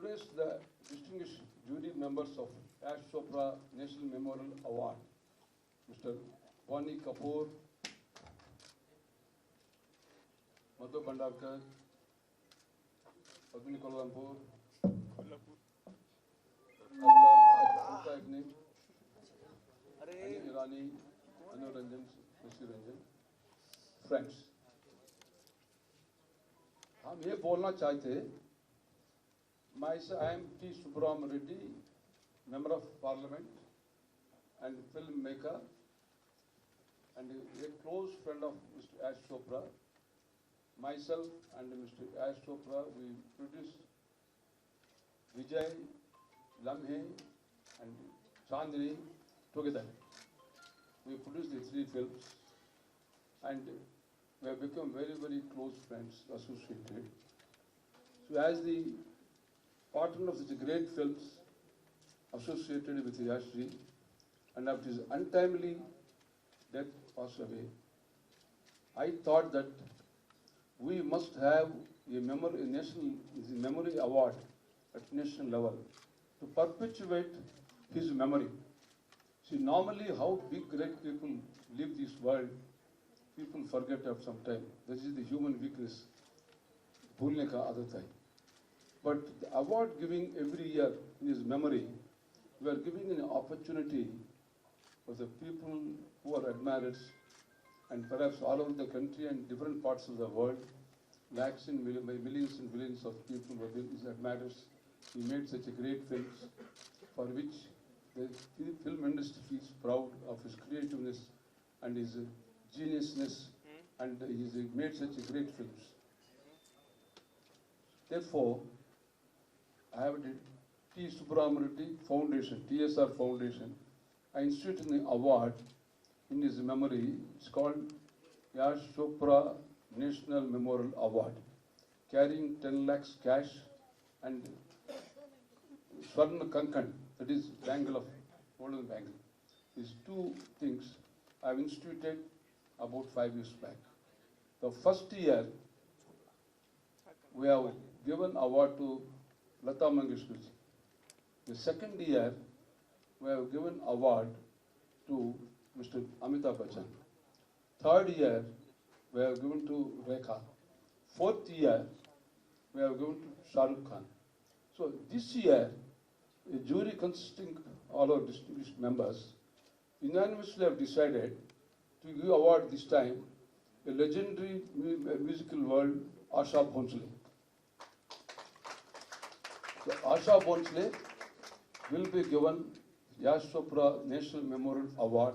Today's the distinguished jury members of Yash Chopra National Memorial Award, Mr. Bonnie Kapoor, Madhu Bhandarkar, Padmini Kolhampur, Alka Agni, Anil Irani, Anu Ranjan, Rishi Ranjan. Friends, हम ये बोलना चाहते हैं, I am T. Subram Reddy, Member of Parliament and filmmaker and a close friend of Mr. Yash Chopra. Myself and Mr. Yash Chopra, we produced Vijay, Lamhe and Chandni together. We produced the 3 films and we have become very, very close friends associated. So as the partner of such great films associated with Yashji and after his untimely death passed away, I thought that we must have a memory award at national level to perpetuate his memory. See, normally how big great people live this world, people forget after some time. This is the human weakness. भूलने का आदत है. But the award giving every year in his memory, we are giving an opportunity for the people who are admirers and perhaps all over the country and different parts of the world, lakhs and millions and billions of people were his admirers. He made such a great films for which the film industry feels proud of his creativeness and his geniusness, and he made such a great films. Therefore, I have the T. Subram Reddy Foundation, TSR Foundation. I instituted an award in his memory. It's called Yash Chopra National Memorial Award, carrying 10 lakhs cash and Swarna Kankan, that is bangle of golden bangle. These 2 things I have instituted about 5 years back. The first year, we have given award to Lata Mangeshkar ji. The second year, we have given award to Mr. Amitabh Bachchan. Third year, we have given to Rekha. Fourth year, we have given to Shah Rukh Khan. So this year, a jury consisting all our distinguished members unanimously have decided to give award this time a legendary musical world, Asha Bhonsle. So Asha Bhonsle will be given Yash Chopra National Memorial Award,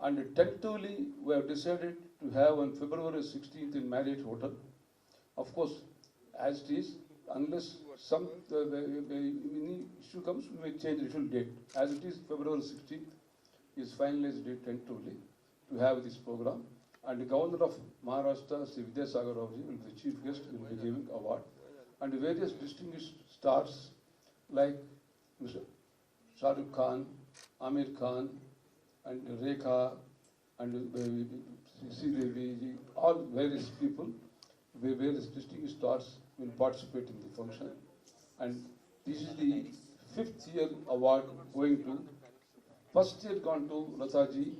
and tentatively we have decided to have on February 16th in Marriott Hotel. Of course, as it is, unless some issue comes, we may change the actual date. As it is, February 16th is finalized date tentatively to have this program. And the Governor of Maharashtra, Sri Vidyasagar Rauji, will be the chief guest and will be giving award. And various distinguished stars like Mr. Shah Rukh Khan, Amir Khan, and Rekha, and Sridevi, all various people, various distinguished stars will participate in the function. And this is the 5th year award going to, first year gone to Lataji,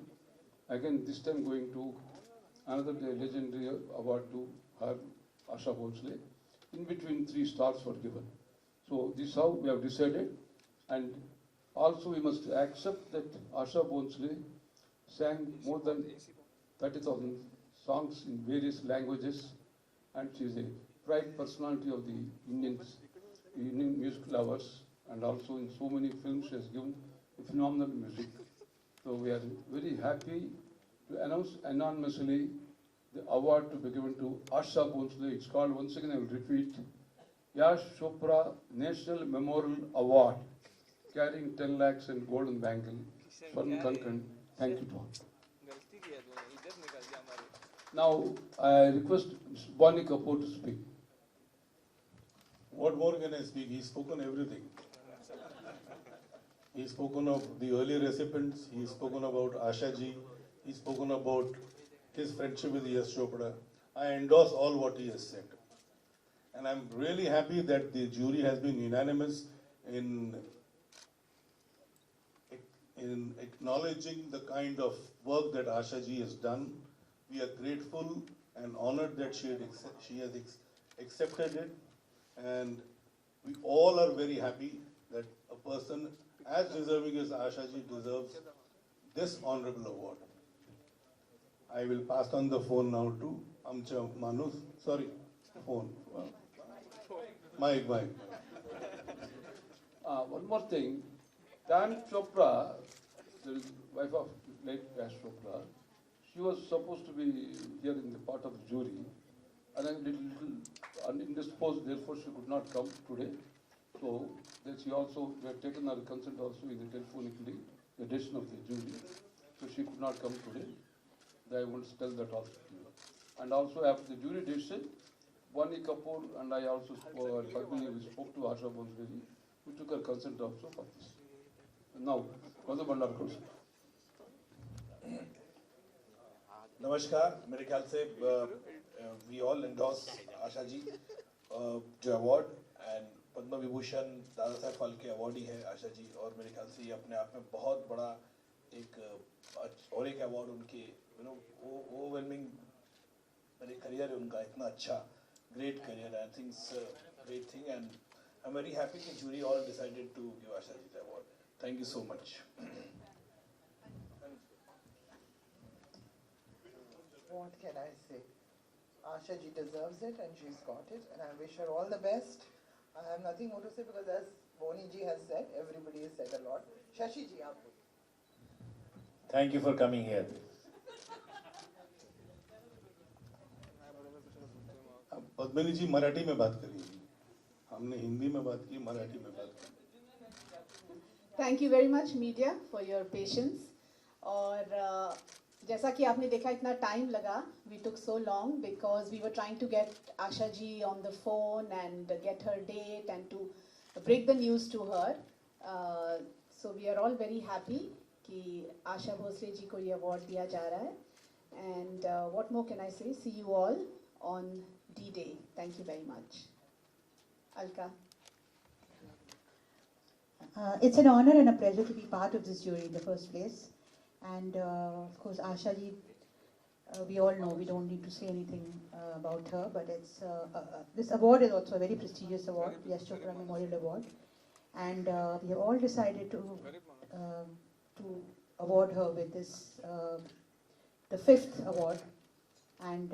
again this time going to another legendary award to her, Asha Bhonsle. In between 3 stars were given. So this is how we have decided. And also we must accept that Asha Bhonsle sang more than 30,000 songs in various languages, and she is a pride personality of the Indian music lovers, and also in so many films she has given phenomenal music. So we are very happy to announce anonymously the award to be given to Asha Bhonsle. It's called, once again I will repeat, Yash Chopra National Memorial Award, carrying 10 lakhs and golden bangle. Swarna Kankan. Thank you to all. Now I request Mr. Bonnie Kapoor to speak. What more can I speak? He's spoken everything. He's spoken of the early recipients, he's spoken about Asha ji, he's spoken about his friendship with Yash Chopra. I endorse all what he has said. And I'm really happy that the jury has been unanimous in acknowledging the kind of work that Asha ji has done. We are grateful and honored that she has accepted it, and we all are very happy that a person as deserving as Asha ji deserves this honorable award. I will pass on the phone now to Amcha Manus. Sorry, phone. Mike. One more thing, Dan Chopra, the wife of late Yash Chopra, she was supposed to be here in the part of the jury, and then little indisposed, therefore she could not come today. So that she also, we have taken her consent also in the telephonically, the decision of the jury. So she could not come today. I want to tell that also to you. And also after the jury decision, Bonnie Kapoor and I also we spoke to Asha Bhonsle, who took her consent also for this. Now, Madhu Bhandar goes. नमस्कार, मेरे ख्याल से we all endorse Asha ji जो award and Padma Vibhushan Dada Saheb Phalke award ही है आशा जी, और मेरे ख्याल से ये अपने आप में बहुत बड़ा एक अवार्ड उनके ओवरवेलमिंग मेरे करियर है उनका इतना अच्छा great career I think great thing and I am very happy कि jury all decided to give Asha ji the award. Thank you so much. What can I say? Asha ji deserves it and she's got it, and I wish her all the best. I have nothing more to say because as Boni ji has said, everybody has said a lot. Shashi ji, aap bolo. Thank you for coming here. Padmini ji Marathi में बात करिए. हमने हिंदी में बात की, मराठी में बात की. Thank you very much media for your patience. और जैसा कि आपने देखा इतना टाइम लगा, we took so long because we were trying to get Asha ji on the phone and get her date and to break the news to her. So we are all very happy कि Asha Bhonsle ji को ये award दिया जा रहा है. And what more can I say? See you all on D-Day. Thank you very much. Alka. It's an honor and a pleasure to be part of this jury in the first place. And of course, Asha ji, we all know, we don't need to say anything about her, but it's this award is also a very prestigious award, the Yash Chopra Memorial Award. And we have all decided to award her with this, the 5th award. And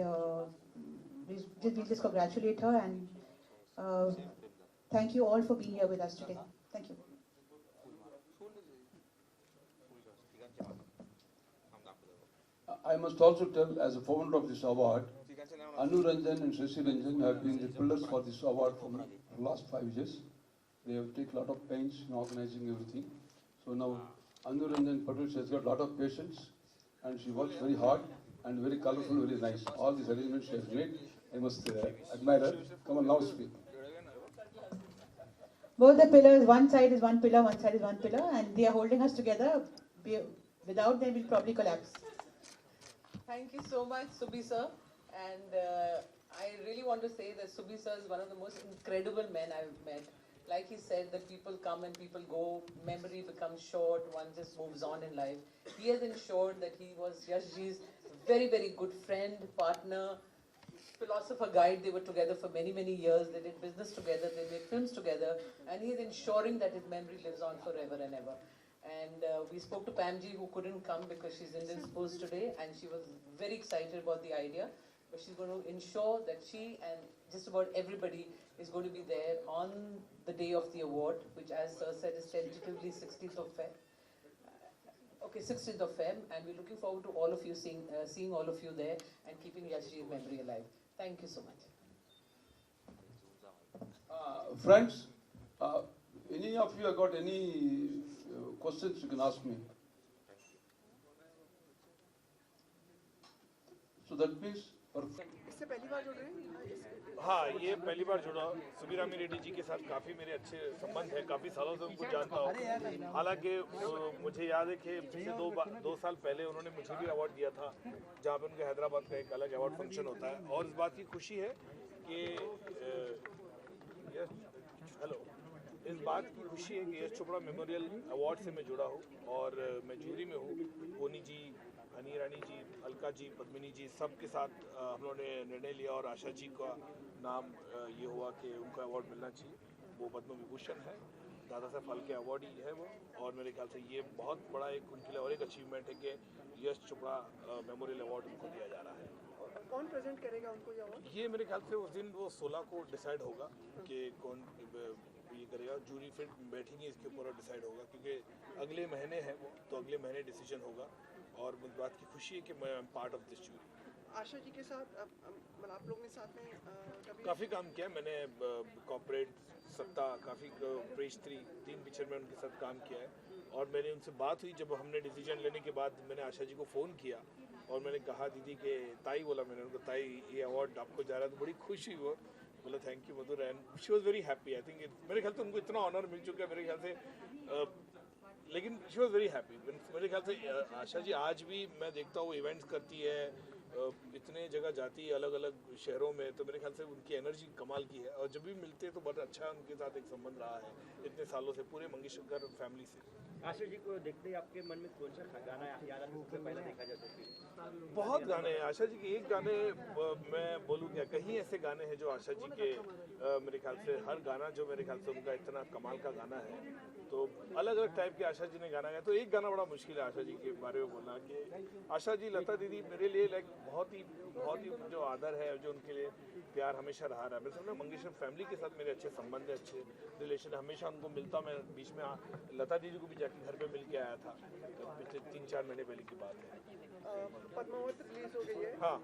we'll just congratulate her and thank you all for being here with us today. Thank you. I must also tell, as a founder of this award, Anu Ranjan and Shashi Ranjan have been the pillars for this award for the last 5 years. They have taken a lot of pains in organizing everything. So now Anu Ranjan Patel, she has got a lot of patience and she works very hard and very colorful, very nice. All these arrangements she has made, I must admire her. Come on, now speak. Both the pillars, one side is one pillar, one side is one pillar, and they are holding us together. Without them, we'll probably collapse. Thank you so much, Subhi sir. And I really want to say that Subhi sir is one of the most incredible men I've met. Like he said, that people come and people go, memory becomes short, one just moves on in life. He has ensured that he was Yashji's very, very good friend, partner, philosopher guide. They were together for many, many years. They did business together, they made films together, and he's ensuring that his memory lives on forever and ever. And we spoke to Pamji, who couldn't come because she's indisposed today, and she was very excited about the idea. But she's going to ensure that she and just about everybody is going to be there on the day of the award, which, as Sir said, is tentatively 16th of Feb. Okay, 16th of Feb, and we're looking forward to all of you seeing all of you there and keeping Yashji's memory alive. Thank you so much. Friends, any of you have got any questions you can ask me? So that means, हाँ, ये पहली बार जुड़ा. सुबीरामी रेड्डी जी के साथ काफ़ी मेरे अच्छे संबंध हैं, काफ़ी सालों से उनको जानता हूँ. हालांकि मुझे याद है कि पिछले 2 साल पहले उन्होंने मुझे भी अवार्ड दिया था, जहाँ पे उनके हैदराबाद का एक अलग अवार्ड फंक्शन होता है. और इस बात की खुशी है कि हेलो, इस बात की खुशी है कि यश चोपड़ा मेमोरियल अवार्ड से मैं जुड़ा हूँ और मैं जूरी में हूँ। कोनी जी, हनी ईरानी जी, अलका जी, पद्मिनी जी, सबके साथ हम लोगों ने निर्णय लिया और आशा जी का नाम ये हुआ कि उनको अवार्ड मिलना चाहिए। वो पद्म विभूषण है, दादा साहब फाल्के अवार्ड ही है वो, और मेरे ख्याल से ये बहुत बड़ा एक उनके लिए और एक अचीवमेंट है कि यश चोपड़ा मेमोरियल अवार्ड उनको दिया जा रहा है। कौन प्रेजेंट करेगा उनको ये अवार्ड? ये मेरे ख्याल से उस दिन वो 16 को डिसाइड होगा कि कौन ये करेगा। जूरी फिर बैठेंगे इसके ऊपर और डिसाइड होगा, क्योंकि अगले महीने है वो, तो अगले महीने डिसीजन होगा। और मुझे बात की खुशी है कि मैं part of this jury. Asha ji के साथ मतलब आप लोग ने साथ में कभी काफ़ी काम किया मैंने, कॉर्पोरेट, सत्ता, काफ़ी प्रेस 3 पिक्चर में उनके साथ काम किया है। और मैंने उनसे बात हुई जब हमने डिसीजन लेने के बाद, मैंने आशा जी को फ़ोन किया और मैंने कहा दीदी के ताई, बोला मैंने उनको, ताई ये अवार्ड आपको जा रहा है, तो बड़ी खुश हुई वो, बोला thank you Madhur, and she was very happy. I think मेरे ख्याल से उनको इतना ऑनर मिल चुका है मेरे ख्याल से, लेकिन शी वॉज वेरी हैप्पी। मेरे ख्याल से आशा जी आज भी मैं देखता हूँ इवेंट्स करती है, इतने जगह जाती है अलग अलग शहरों में, तो मेरे ख्याल से उनकी एनर्जी कमाल की है। और जब भी मिलते हैं तो बहुत अच्छा उनके साथ एक संबंध रहा है इतने सालों से, पूरे मंगेशकर फैमिली से। आशा जी को देखते ही आपके मन में कौन सा गाना याद आता है सबसे पहले देखा जाए तो? बहुत गाने हैं आशा जी के। एक गाने मैं बोलूँ क्या, कहीं ऐसे गाने हैं जो आशा जी के मेरे ख्याल से हर गाना जो मेरे ख्याल से उनका इतना कमाल का गाना है, तो अलग अलग टाइप के आशा जी ने गाना गाया। तो एक गाना बड़ा मुश्किल है आशा जी के बारे में बोलना, कि आशा जी, लता दीदी मेरे लिए लाइक बहुत ही जो आदर है, जो उनके लिए प्यार हमेशा रहा है। मेरे सामने मंगेशकर फैमिली के साथ मेरे अच्छे संबंध है, अच्छे रिलेशन, हमेशा उनको मिलता। मैं बीच में लता दीदी को भी जाके घर पे मिल के आया था, पिछले 3-4 महीने पहले की बात है। पद्मावत रिलीज हो गई है, हाँ,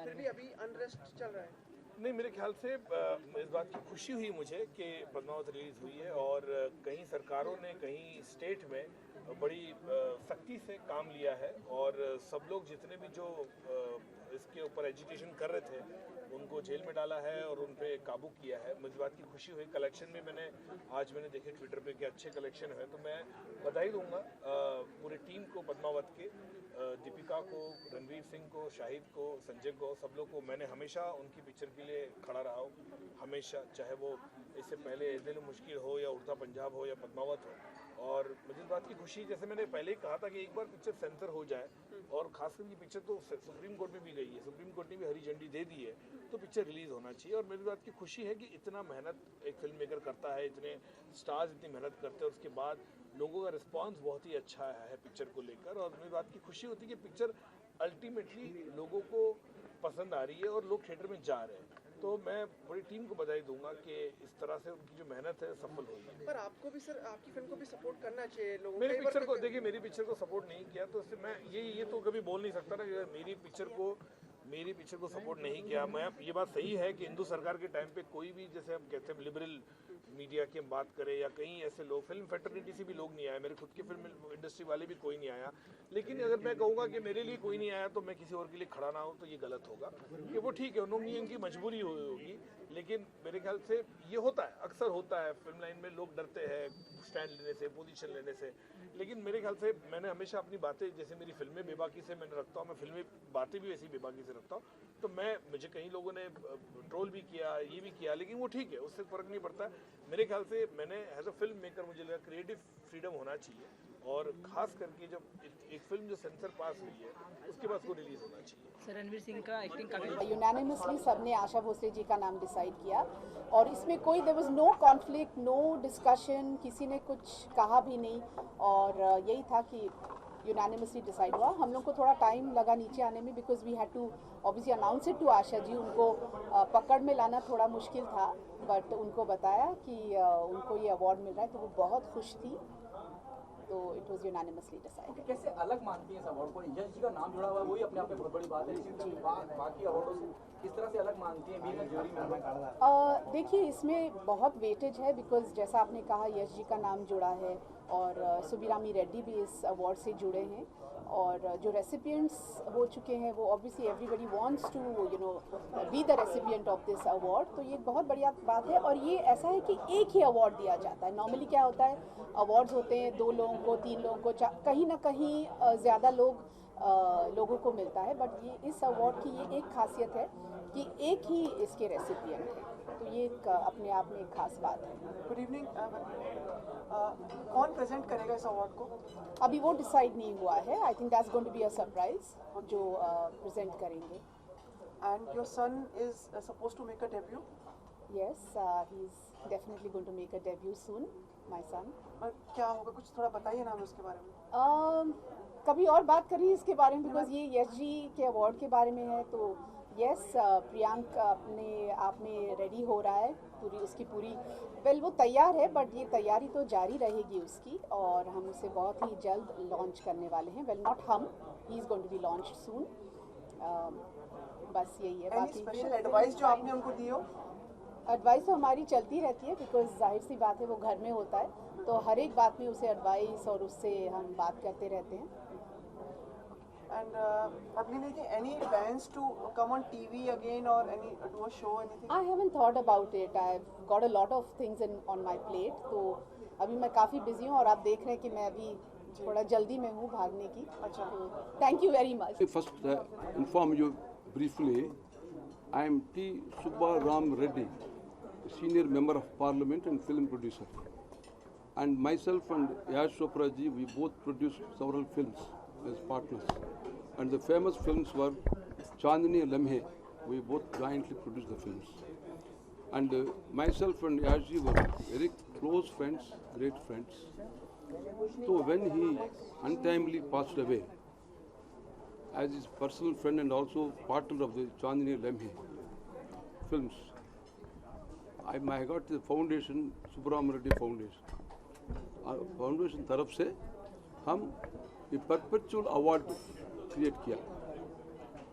फिर भी अभी अनरेस्ट चल रहा है। नहीं, मेरे ख्याल से इस बात की खुशी हुई मुझे कि पद्मावत रिलीज़ हुई है, और कहीं सरकारों ने, कहीं स्टेट में बड़ी सख्ती से काम लिया है, और सब लोग जितने भी जो इसके ऊपर एजिटेशन कर रहे थे उनको जेल में डाला है और उन पे काबू किया है। मुझे बात की खुशी हुई। कलेक्शन में आज मैंने देखे ट्विटर पे कि अच्छे कलेक्शन है, तो मैं बधाई दूंगा पूरी टीम को, पद्मावत के, दीपिका को, रणवीर सिंह को, शाहिद को, संजय को, सब लोग को। मैंने हमेशा उनकी पिक्चर के लिए खड़ा रहा हूँ, हमेशा, चाहे वो इससे पहले दिल मुश्किल हो या उड़ता पंजाब हो या पद्मावत हो। और मुझे इस बात की खुशी, जैसे मैंने पहले ही कहा था कि एक बार पिक्चर सेंसर हो जाए, और खासकर ये पिक्चर तो सुप्रीम कोर्ट में भी गई है, सुप्रीम कोर्ट ने भी हरी झंडी दे दी है, तो पिक्चर रिलीज़ होना चाहिए। और मेरी बात की खुशी है कि इतना मेहनत एक फिल्म मेकर करता है, इतने स्टार्स इतनी मेहनत करते हैं, उसके बाद लोगों का रिस्पांस बहुत ही अच्छा है पिक्चर को लेकर। और मेरी बात की खुशी होती है कि पिक्चर अल्टीमेटली लोगों को पसंद आ रही है और लोग थिएटर में जा रहे हैं। तो मैं पूरी टीम को बधाई दूंगा कि इस तरह से उनकी जो मेहनत है सफल हुई है। पर आपको भी सर, आपकी फिल्म को भी सपोर्ट करना चाहिए लोगों। मेरी पिक्चर को देखिए, मेरी पिक्चर को सपोर्ट नहीं किया तो इससे मैं ये तो कभी बोल नहीं सकता ना कि मेरी पिक्चर को सपोर्ट नहीं किया। मैं, ये बात सही है कि हिंदू सरकार के टाइम पे कोई भी, जैसे हम कहते हैं लिबरल मीडिया की हम बात करें, या कहीं ऐसे लोग, फिल्म फैटर्निटी से भी लोग नहीं आए, मेरे खुद की फिल्म इंडस्ट्री वाले भी कोई नहीं आया। लेकिन अगर मैं कहूँगा कि मेरे लिए कोई नहीं आया तो मैं किसी और के लिए खड़ा ना हो, तो ये गलत होगा। कि वो ठीक है, उन्होंने उनकी मजबूरी हुई होगी, लेकिन मेरे ख्याल से ये होता है, अक्सर होता है फिल्म लाइन में, लोग डरते हैं स्टैंड लेने से, पोजीशन लेने से। लेकिन मेरे ख्याल से मैंने हमेशा अपनी बातें, जैसे मेरी फिल्में बेबाकी से मैंने रखता हूँ, मैं फिल्में बातें भी वैसी बेबाकी से रखता हूँ। तो मुझे कई लोगों ने ट्रोल भी किया, ये भी किया, लेकिन वो ठीक है, उससे फ़र्क नहीं पड़ता। मेरे ख्याल से मैंने एज अ फिल्म मेकर, मुझे लगा क्रिएटिव फ्रीडम होना चाहिए, और खास करके जब एक फिल्म जो सेंसर पास हुई है उसके बाद उसको रिलीज होना चाहिए। सर, रणवीर सिंह का एक्टिंग काफी यूनानिमसली सबने आशा भोसले जी का नाम डिसाइड किया, और इसमें कोई there was no conflict, no discussion, किसी ने कुछ कहा भी नहीं, और यही था कि यूनानिमसली डिसाइड हुआ। हम लोग को थोड़ा टाइम लगा नीचे आने में, because we had to obviously announce it to Asha ji. उनको पकड़ में लाना थोड़ा मुश्किल था, बट उनको बताया कि उनको ये अवार्ड मिल रहा है, तो वो बहुत खुश थी। तो इट वाज यूनानिमसली डिसाइडेड। कैसे अलग मानती है इस अवार्ड को? यश जी का नाम जुड़ा हुआ है, वही अपने आप में बहुत बड़ी बात है, लेकिन बाकी अवार्डों से किस तरह से अलग मानती हैं बीइंग अ ज्यूरी मेंबर? देखिए, इसमें बहुत वेटेज है, बिकॉज जैसा आपने कहा यश जी का नाम जुड़ा है, और सुबीरामी रेड्डी भी इस अवार्ड से जुड़े हैं, और जो रेसिपिएंट्स हो चुके हैं वो obviously everybody wants to be the recipient of this award. तो ये बहुत बढ़िया बात है, और ये ऐसा है कि एक ही अवार्ड दिया जाता है। नॉर्मली क्या होता है, अवार्ड्स होते हैं 2 लोगों को, 3 लोगों को, कहीं ना कहीं ज़्यादा लोग लोगों को मिलता है, बट ये इस अवार्ड की ये एक खासियत है कि एक ही इसके रेसिपिएंट है, तो ये एक अपने आप में एक खास बात है। Good evening. कौन प्रेजेंट करेगा इस अवार्ड को? अभी वो डिसाइड नहीं हुआ है, I think that's going to be a surprise जो प्रेजेंट करेंगे। And your son is suppose to make a debut? Yes, he's definitely going to make a debut soon, my son. क्या होगा, कुछ थोड़ा बताइए ना हमें उसके बारे में। कभी और बात करिए इसके बारे में, बिकॉज ये यश जी के अवार्ड के बारे में है, तो यस प्रियांक अपने आप में रेडी हो रहा है, उसकी पूरी वो तैयार है, बट ये तैयारी तो जारी रहेगी उसकी, और हम उसे बहुत ही जल्द लॉन्च करने वाले हैं। नॉट हम, he is going to be launch soon. बस यही है। बाकी स्पेशल एडवाइस जो आपने उनको दी हो? एडवाइस तो हमारी चलती रहती है, बिकॉज जाहिर सी बात है वो घर में होता है, तो हर एक बात में उसे एडवाइस और उससे हम बात करते रहते हैं। And Abhinay, any plans to come on TV again or do a show, anything? I haven't thought about it. I've got a lot of things on my plate. तो अभी मैं काफ़ी बिजी हूँ, और आप देख रहे हैं कि मैं अभी थोड़ा जल्दी में हूँ भागने की। अच्छा। Thank you very much. First, inform you briefly. I am T. Subba Ram Reddy, Senior Member of Parliament and film producer. And myself and Yash Chopra ji, we both produced several films as partners. And the famous films were Chandni and Lamhe. We both jointly produced the films. And myself and Yash ji were very close friends, great friends. So when he untimely passed away, as his personal friend and also partner of the Chandni and Lamhe films, I got the foundation, Subramanian Reddy Foundation. Foundation तरफ से हम ये perpetual award create किया,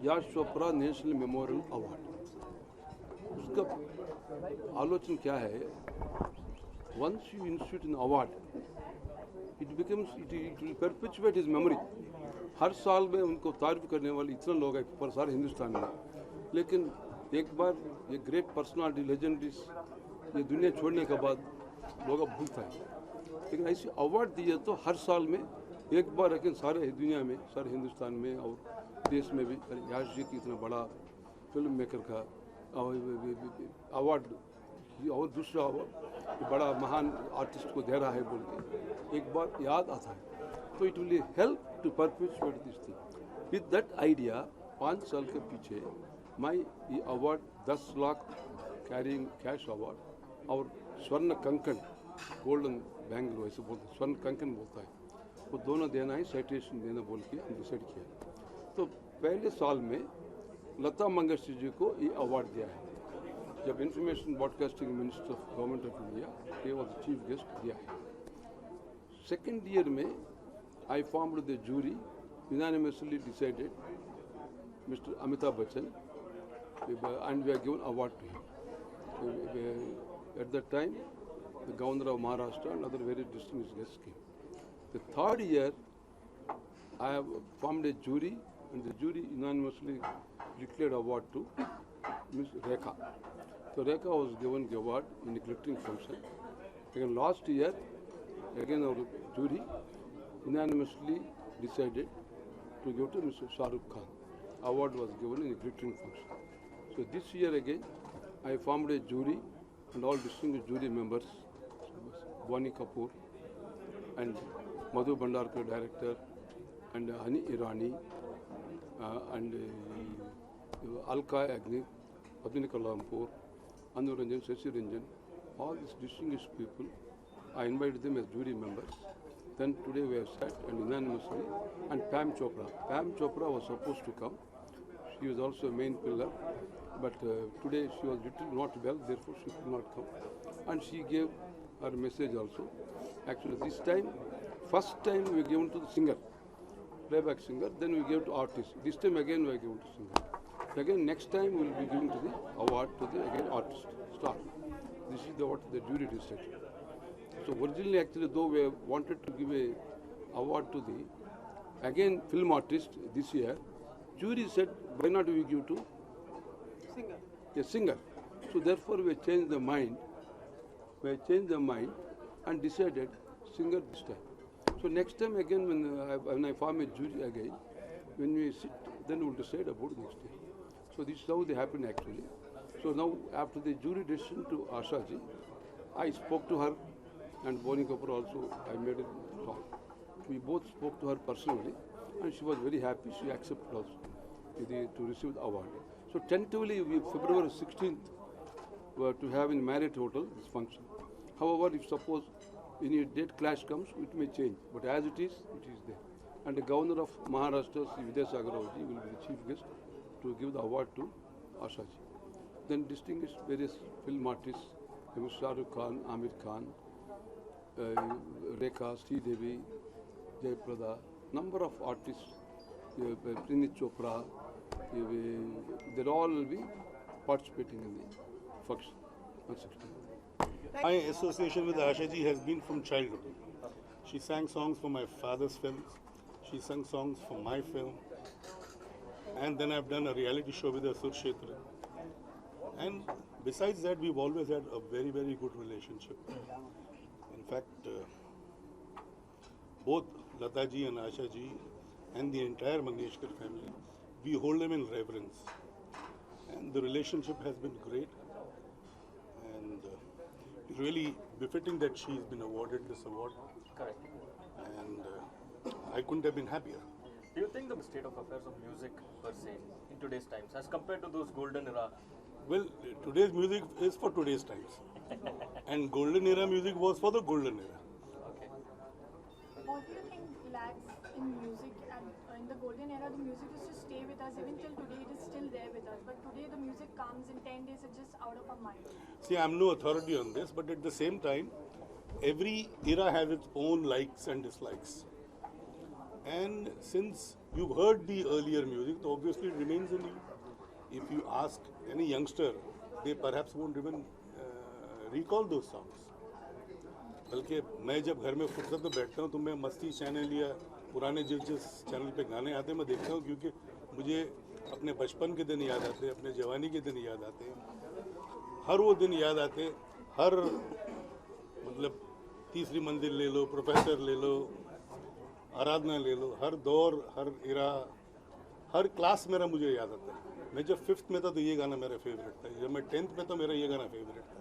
Yash Chopra national memorial award. उसका आलोचना क्या है, once you institute an award, it will perpetuate his memory. हर साल में उनको तारीफ करने वाले इतने लोग हैं पर सारे हिंदुस्तान में, लेकिन एक बार ये ग्रेट पर्सनालिटी लेजेंडरीज ये दुनिया छोड़ने के बाद लोग भूलता है, लेकिन ऐसे अवार्ड दिए तो हर साल में एक बार, लेकिन सारे दुनिया में, सारे हिंदुस्तान में और देश में भी याश जी की इतना बड़ा फिल्म मेकर का अवार्ड और दूसरा अवार्ड बड़ा महान आर्टिस्ट को दे रहा है बोल के एक बार याद आता है, तो it will help to perpetuate this thing. With that idea 5 साल के पीछे मैं ये award 10 lakh carrying cash award और स्वर्ण कंकण गोल्डन बैंगल वैसे बोलते स्वर्ण कंकन बोलता है, वो दोनों देना है, साइटेशन देना बोल के हम डिसाइड किया। तो पहले साल में लता मंगेशकर जी को ये अवार्ड दिया है, जब information broadcasting minister of government of India ये वॉज चीफ गेस्ट दिया है। सेकेंड ईयर में I formed the jury, unanimously decided mister Amitabh Bachchan and we are given award to him. At that time, the Governor of Maharashtra and other very distinguished guests came. The third year, I have formed a jury, and the jury unanimously declared award to Ms. Rekha. So Rekha was given the award in the glittering function. Again, last year, again our jury unanimously decided to give to Mr. Shah Rukh Khan. Award was given in the glittering function. So this year again, I formed a jury and all distinguished jury members, Boni Kapoor and Madhu Bhandarkar, director, and Hani Irani, and Alka Agni, Padmini Kalampur, Anu Ranjan, Shashi Ranjan, all these distinguished people, I invited them as jury members. Then today we have sat and unanimously, and Pam Chopra. Pam Chopra was supposed to come. She was also a main pillar, but today she was little not well, therefore she could not come. And she gave her message also. Actually, this time, first time we given to the singer, playback singer, then we gave to artist. This time again we are given to singer. Again, next time we will be giving to the award to the again artist, star. This is what the jury decided. So originally, actually, though we wanted to give a award to the again film artist this year, jury said, why not we give to Singer. a singer? So therefore we changed the mind. We changed the mind and decided singer this time. So next time again when I form a jury again, When we sit, then we'll decide about next year. So this is how they happen actually. So now after the jury decision to Asha ji, I spoke to her and Boni Kapoor also, I made a talk. We both spoke to her personally and she was very happy. She accepted also to receive the award. So tentatively, February 16th, were to have in Marriott Hotel this function. However, if suppose any date clash comes, it may change. But as it is there. And the governor of Maharashtra, Sri Vidyasagar Rao ji, will be the chief guest to give the award to Asha ji. Then distinguished various film artists, Shah Rukh Khan, Amir Khan, Rekha, Sri Devi, Jayprada, number of artists, Prinit Chopra, they all will be participating in the function on 16th. My association with Asha ji has been from childhood. She sang songs for my father's films. She sang songs for my film. And then I've done a reality show with her, Surshetra. And besides that, we've always had a very, very good relationship. In fact, both Lata ji and Asha ji and the entire Mangeshkar family, we hold them in reverence. And the relationship has been great. And really befitting that she's been awarded this award. Correct. And I couldn't have been happier. Do you think the state of affairs of music per se in today's times, as compared to those golden era? Well, today's music is for today's times. And golden era music was for the golden era. Okay. What do you think lacks in music? And in the golden era, the music used to stay with us. Even till today, it is still there with us. But today, the music comes in 10 days, it's just out of our mind. See, I'm no authority on this, but at the same time, every era has its own likes and dislikes. And since you've heard the earlier music, obviously it remains in you. If you ask any youngster, they perhaps won't even recall those songs. बल्कि मैं जब घर में फुर्सत में बैठता हूँ तो मैं मस्ती चैनल या पुराने जिस चैनल पे गाने आते हैं मैं देखता हूँ, क्योंकि मुझे अपने बचपन के दिन याद आते हैं, अपने जवानी के दिन याद आते हैं, हर वो दिन याद आते हैं, हर मतलब तीसरी मंजिल ले लो, प्रोफेसर ले लो, आराधना ले लो, हर दौर, हर इरा, हर क्लास मेरा मुझे याद आता है. मैं जब 5th में था तो ये गाना मेरा फेवरेट था, जब मैं 10th में था मेरा ये गाना फेवरेट था,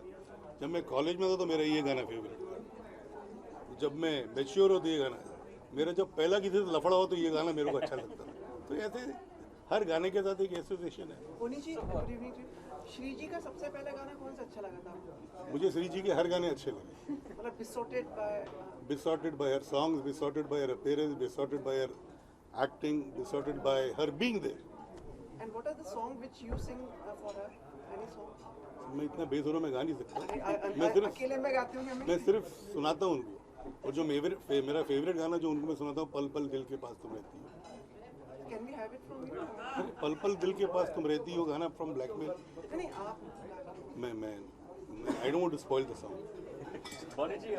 जब मैं कॉलेज में था तो मेरा ये गाना फेवरेट था, जब मैं मैच्योर हो तो ये गाना, मेरा जब पहला किसी से लफड़ा हो तो ये गाना मेरे को अच्छा लगता था. तो ऐसे हर गाने के साथ एक एसोसिएशन है. पुनी जी, गुड इवनिंग जी. श्री जी का सबसे पहला गाना कौन सा अच्छा लगा था? मुझे श्री जी के हर गाने अच्छे लगे. मतलब besotted by her songs, besotted by her appearance, besotted by her acting, besotted by her being there. And what are the songs which you sing for her? Any song? मैं इतना बेसुरों में गा नहीं सकता. अकेले में गाती हूँ मैं सिर्फ सुनाता हूँ उनको. और जो मेरा फेवरेट गाना जो उनको मैं सुनाता हूँ, पल पल दिल के पास तुम रहती हो. Can we have it from you? पल पल दिल के पास तुम रहती हो गाना from Blackmail. नहीं आप. मैं I don't want to spoil the song. Boni ji,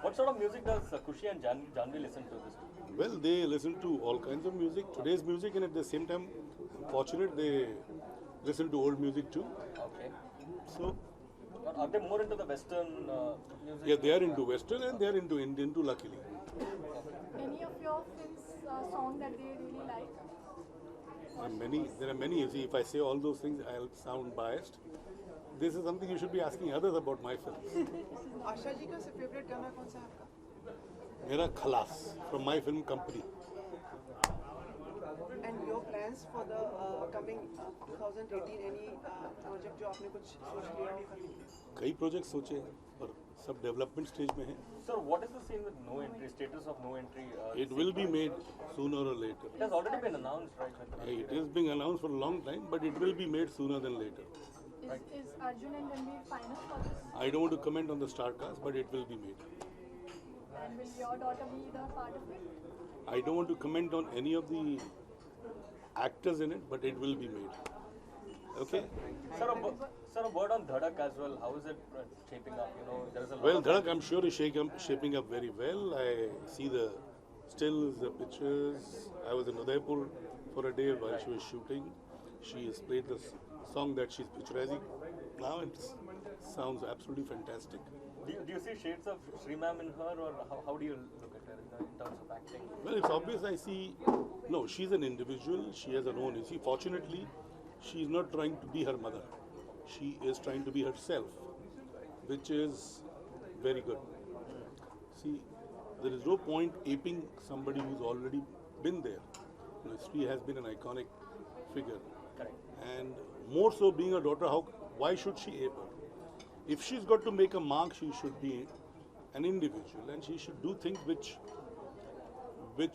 what sort of music does Khushi and Janvi listen to this? Well, they listen to all kinds of music, today's music, and at the same time, fortunate they listen to old music too. Okay. So. Are they more into the Western music? Yeah, they are into Western and they are into Indian too, luckily. Any of your films song that they really like? There are many. You see, if I say all those things, I'll sound biased. This is something you should be asking others about my films. Asha ji का favourite गाना कौन सा है आपका? मेरा खलास from my film company. And your plans for the coming 2018? Any project जो आपने कुछ सोच लिया हो? कई प्रोजेक्ट सोचे और सब डेवलपमेंट स्टेज में हैं. Sir, what is the scene with no entry? Status of no entry? It will be made sooner or later. It has already been announced, right? It is being announced for a long time, but it will be made sooner than later. Is Arjun and Ranveer final for this? I don't want to comment on the star cast, but it will be made. And will your daughter be the part of it? I don't want to comment on any of the actors in it, but it will be made. Okay? Sir, a word on Dhadak as well. How is it shaping up? You know, there is a lot Well, of Dhadak, I'm sure, is shaping up very well. I see the stills, the pictures. I was in Udaipur for a day while she was shooting. She has played the song that she's picturizing. Now it sounds absolutely fantastic. Do you see shades of Sri Ma'am in her, or how do you look at her in terms of acting? Well, it's obvious I see No, she's an individual. She has her own. You see, fortunately, she's not trying to be her mother. She is trying to be herself, which is very good. See, there is no point aping somebody who's already been there. You know, Sri has been an iconic figure. Correct. And more so being a daughter, why should she ape her? If she's got to make a mark, she should be an individual and she should do things which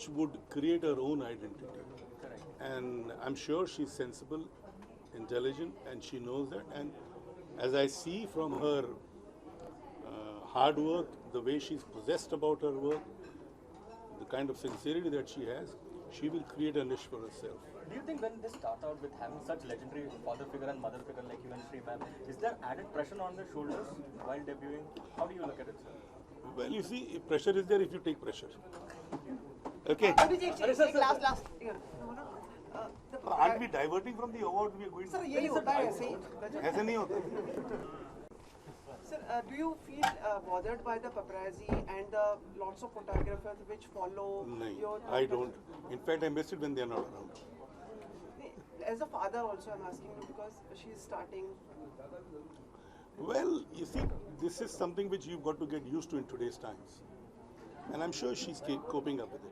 would create her own identity. Correct. And I'm sure she's sensible, intelligent, and she knows that. And as I see from her hard work, the way she's possessed about her work, the kind of sincerity that she has, she will create a niche for herself. Do you think when they start out with having such legendary father figure and mother figure like you and Sri ma'am, is there added pressure on their shoulders while debuting? How do you look at it, sir? Well, you see, if pressure is there if you take pressure. Okay. Last. Aren't we diverting from the award we are going to? Sir, यही होता है ऐसे ही. ऐसे नहीं होता. Sir, do you feel bothered by the paparazzi and the lots of photographers which follow your? No, I don't. In fact, I miss it when they are not around. As a father also, I'm asking you because she's starting. Well, you see, this is something which you've got to get used to in today's times. And I'm sure she's coping up with it.